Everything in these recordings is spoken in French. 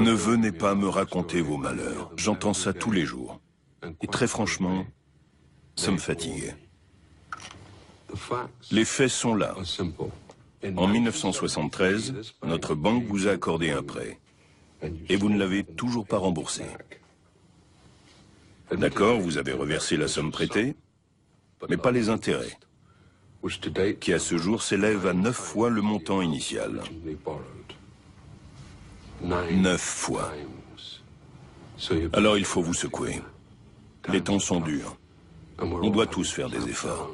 Ne venez pas me raconter vos malheurs. J'entends ça tous les jours. Et très franchement, ça me fatiguait. Les faits sont là. En 1973, notre banque vous a accordé un prêt. Et vous ne l'avez toujours pas remboursé. D'accord, vous avez reversé la somme prêtée, mais pas les intérêts, qui à ce jour s'élèvent à 9 fois le montant initial. 9 fois. Alors il faut vous secouer. Les temps sont durs. On doit tous faire des efforts.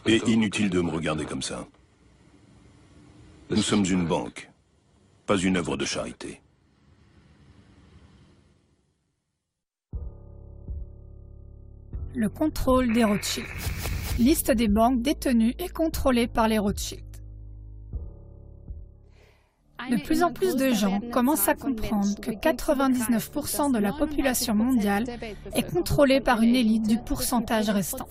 Et inutile de me regarder comme ça. Nous sommes une banque, pas une œuvre de charité. Le contrôle des Rothschild. Liste des banques détenues et contrôlées par les Rothschild. De plus en plus de gens commencent à comprendre que 99% de la population mondiale est contrôlée par une élite du pourcentage restant.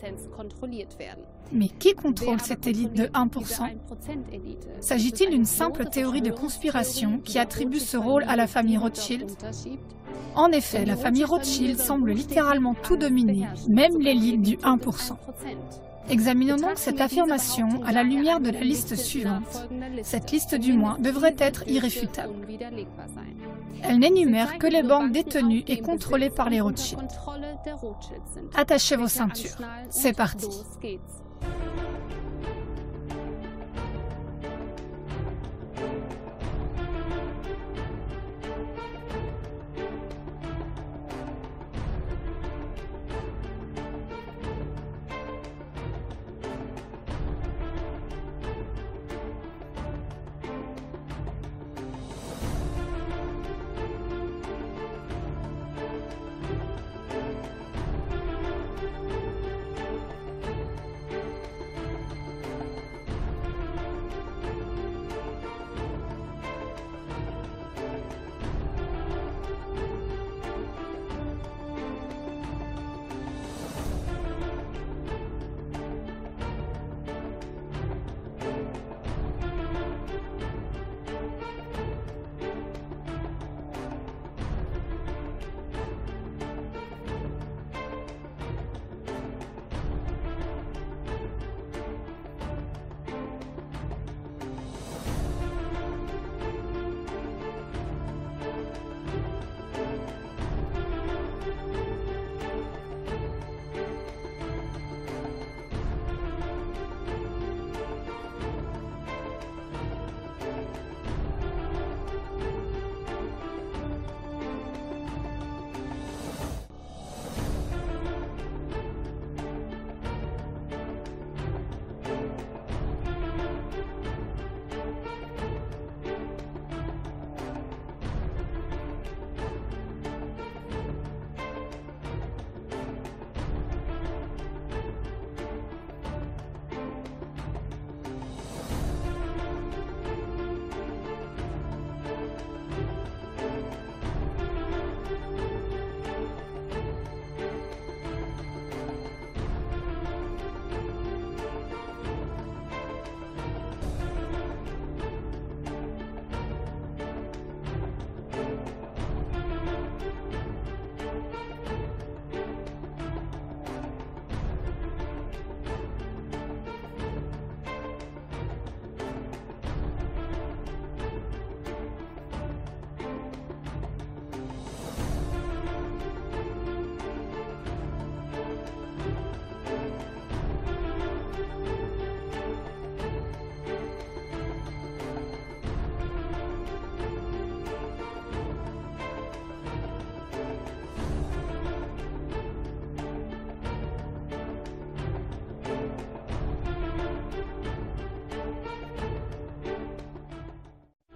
Mais qui contrôle cette élite de 1%? S'agit-il d'une simple théorie de conspiration qui attribue ce rôle à la famille Rothschild? En effet, la famille Rothschild semble littéralement tout dominer, même l'élite du 1%. Examinons donc cette affirmation à la lumière de la liste suivante. Cette liste du moins devrait être irréfutable. Elle n'énumère que les banques détenues et contrôlées par les Rothschild. Attachez vos ceintures. C'est parti.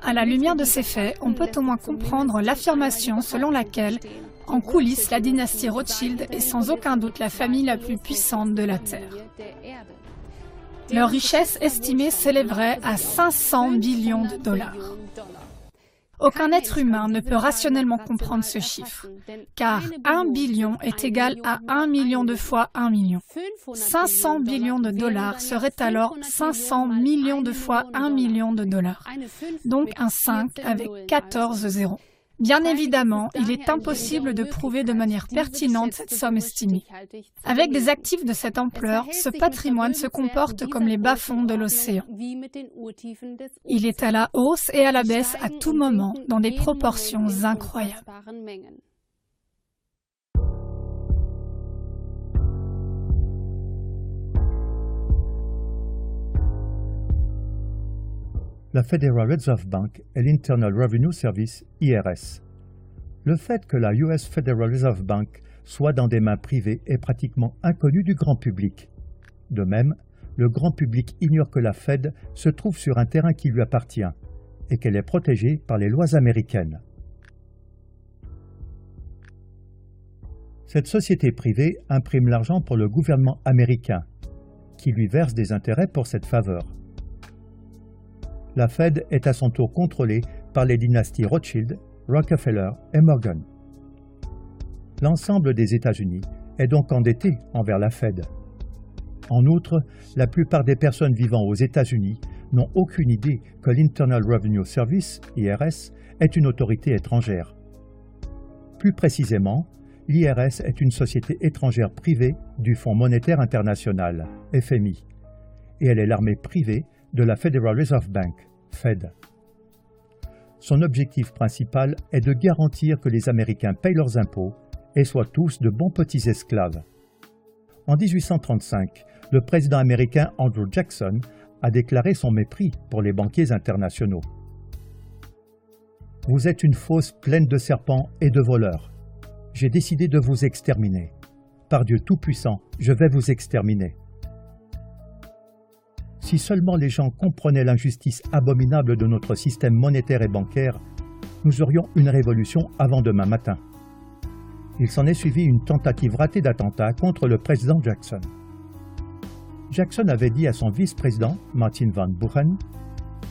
À la lumière de ces faits, on peut au moins comprendre l'affirmation selon laquelle, en coulisses, la dynastie Rothschild est sans aucun doute la famille la plus puissante de la Terre. Leur richesse estimée s'élèverait à 500 billions de dollars. Aucun être humain ne peut rationnellement comprendre ce chiffre, car 1 billion est égal à 1 million de fois 1 million. 500 billions de dollars serait alors 500 millions de fois 1 million de dollars, donc un 5 avec 14 zéros. Bien évidemment, il est impossible de prouver de manière pertinente cette somme estimée. Avec des actifs de cette ampleur, ce patrimoine se comporte comme les bas-fonds de l'océan. Il est à la hausse et à la baisse à tout moment, dans des proportions incroyables. La Federal Reserve Bank et l'Internal Revenue Service, IRS. Le fait que la US Federal Reserve Bank soit dans des mains privées est pratiquement inconnu du grand public. De même, le grand public ignore que la Fed se trouve sur un terrain qui lui appartient et qu'elle est protégée par les lois américaines. Cette société privée imprime l'argent pour le gouvernement américain, qui lui verse des intérêts pour cette faveur. La Fed est à son tour contrôlée par les dynasties Rothschild, Rockefeller et Morgan. L'ensemble des États-Unis est donc endetté envers la Fed. En outre, la plupart des personnes vivant aux États-Unis n'ont aucune idée que l'Internal Revenue Service, IRS, est une autorité étrangère. Plus précisément, l'IRS est une société étrangère privée du Fonds monétaire international, FMI, et elle est l'armée privée de la Federal Reserve Bank, Fed. Son objectif principal est de garantir que les Américains payent leurs impôts et soient tous de bons petits esclaves. En 1835, le président américain Andrew Jackson a déclaré son mépris pour les banquiers internationaux. « Vous êtes une fosse pleine de serpents et de voleurs. J'ai décidé de vous exterminer. Par Dieu Tout-Puissant, je vais vous exterminer. » Si seulement les gens comprenaient l'injustice abominable de notre système monétaire et bancaire, nous aurions une révolution avant demain matin. Il s'en est suivi une tentative ratée d'attentat contre le président Jackson. Jackson avait dit à son vice-président, Martin Van Buren,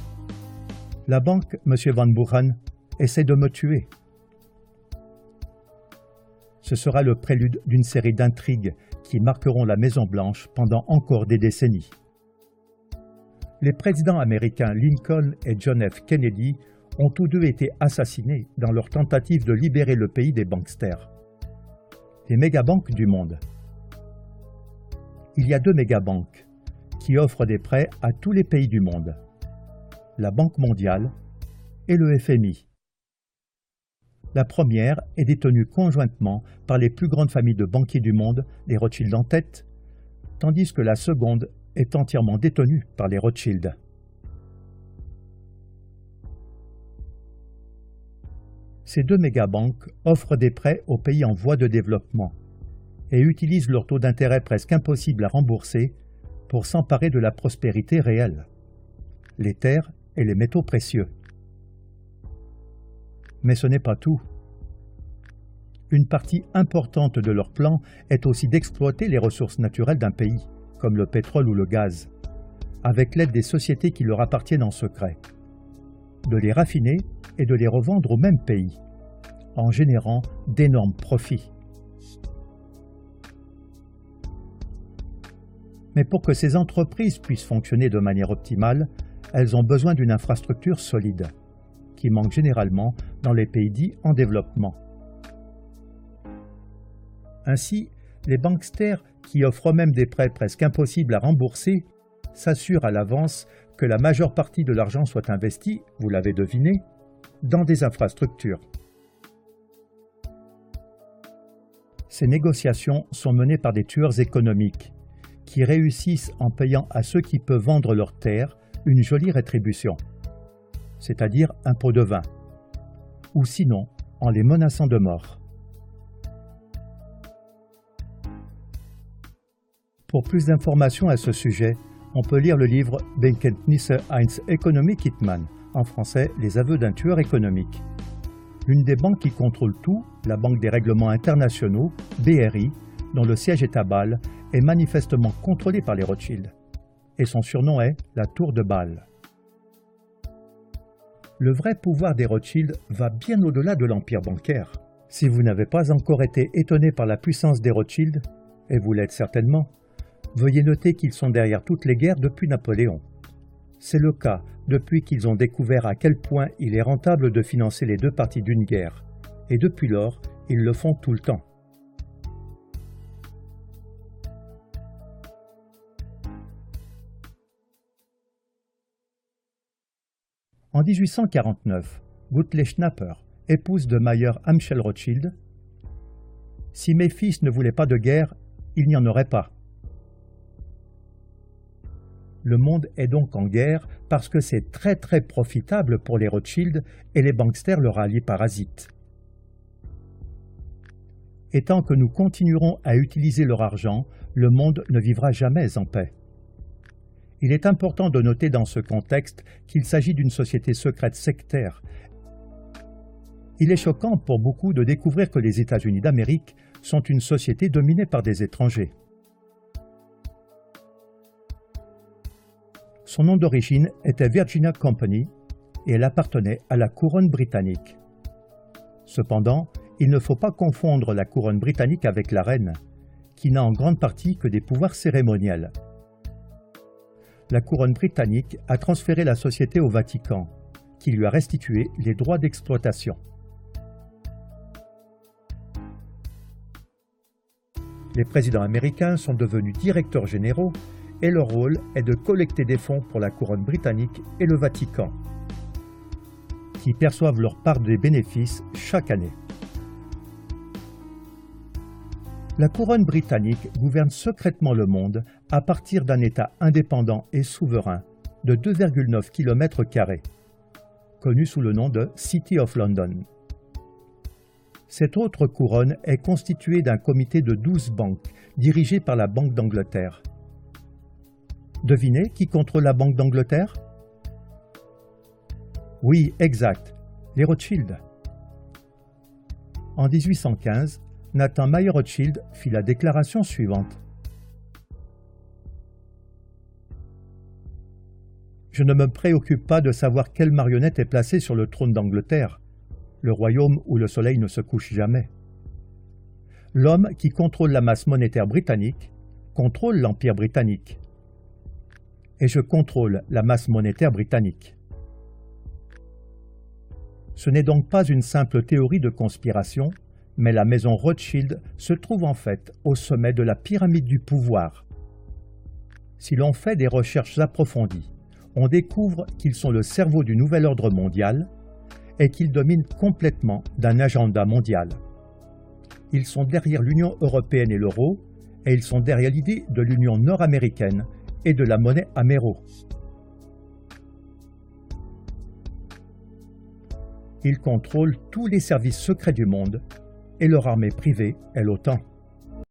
« La banque, M. Van Buren, essaie de me tuer. » Ce sera le prélude d'une série d'intrigues qui marqueront la Maison-Blanche pendant encore des décennies. Les présidents américains Lincoln et John F. Kennedy ont tous deux été assassinés dans leur tentative de libérer le pays des banksters, les mégabanques du monde. Il y a deux mégabanques qui offrent des prêts à tous les pays du monde, la Banque mondiale et le FMI. La première est détenue conjointement par les plus grandes familles de banquiers du monde, les Rothschild en tête, tandis que la seconde est entièrement détenue par les Rothschild. Ces deux mégabanques offrent des prêts aux pays en voie de développement et utilisent leur taux d'intérêt presque impossible à rembourser pour s'emparer de la prospérité réelle, les terres et les métaux précieux. Mais ce n'est pas tout. Une partie importante de leur plan est aussi d'exploiter les ressources naturelles d'un pays, comme le pétrole ou le gaz, avec l'aide des sociétés qui leur appartiennent en secret, de les raffiner et de les revendre au même pays, en générant d'énormes profits. Mais pour que ces entreprises puissent fonctionner de manière optimale, elles ont besoin d'une infrastructure solide, qui manque généralement dans les pays dits en développement. Ainsi, les banksters, qui offrent même des prêts presque impossibles à rembourser, s'assurent à l'avance que la majeure partie de l'argent soit investie, vous l'avez deviné, dans des infrastructures. Ces négociations sont menées par des tueurs économiques, qui réussissent en payant à ceux qui peuvent vendre leurs terres une jolie rétribution, c'est-à-dire un pot de vin, ou sinon en les menaçant de mort. Pour plus d'informations à ce sujet, on peut lire le livre Bekenntnisse eines Ökonomie-Hitman, en français Les aveux d'un tueur économique. L'une des banques qui contrôle tout, la Banque des règlements internationaux, BRI, dont le siège est à Bâle, est manifestement contrôlée par les Rothschild, et son surnom est la Tour de Bâle. le vrai pouvoir des Rothschild va bien au-delà de l'empire bancaire. Si vous n'avez pas encore été étonné par la puissance des Rothschild, et vous l'êtes certainement, veuillez noter qu'ils sont derrière toutes les guerres depuis Napoléon. C'est le cas depuis qu'ils ont découvert à quel point il est rentable de financer les deux parties d'une guerre, et depuis lors, ils le font tout le temps. En 1849, Gutle Schnapper, épouse de Mayer Amschel Rothschild. Si mes fils ne voulaient pas de guerre, il n'y en aurait pas. Le monde est donc en guerre parce que c'est très profitable pour les Rothschild et les banksters leur alliés parasites. Et tant que nous continuerons à utiliser leur argent, le monde ne vivra jamais en paix. Il est important de noter dans ce contexte qu'il s'agit d'une société secrète sectaire. Il est choquant pour beaucoup de découvrir que les États-Unis d'Amérique sont une société dominée par des étrangers. Son nom d'origine était Virginia Company et elle appartenait à la couronne britannique. Cependant, il ne faut pas confondre la couronne britannique avec la reine, qui n'a en grande partie que des pouvoirs cérémoniels. La couronne britannique a transféré la société au Vatican, qui lui a restitué les droits d'exploitation. Les présidents américains sont devenus directeurs généraux et leur rôle est de collecter des fonds pour la couronne britannique et le Vatican, qui perçoivent leur part des bénéfices chaque année. La couronne britannique gouverne secrètement le monde à partir d'un État indépendant et souverain de 2,9 km², connu sous le nom de City of London. Cette autre couronne est constituée d'un comité de 12 banques dirigées par la Banque d'Angleterre. Devinez qui contrôle la Banque d'Angleterre? Oui, exact, les Rothschild. En 1815, Nathan Mayer Rothschild fit la déclaration suivante. Je ne me préoccupe pas de savoir quelle marionnette est placée sur le trône d'Angleterre, le royaume où le soleil ne se couche jamais. L'homme qui contrôle la masse monétaire britannique contrôle l'Empire britannique. Et je contrôle la masse monétaire britannique. Ce n'est donc pas une simple théorie de conspiration, mais la maison Rothschild se trouve en fait au sommet de la pyramide du pouvoir. Si l'on fait des recherches approfondies, on découvre qu'ils sont le cerveau du nouvel ordre mondial et qu'ils dominent complètement d'un agenda mondial. Ils sont derrière l'Union européenne et l'euro, et ils sont derrière l'idée de l'Union nord-américaine et de la monnaie améro. Ils contrôlent tous les services secrets du monde, et leur armée privée est l'OTAN.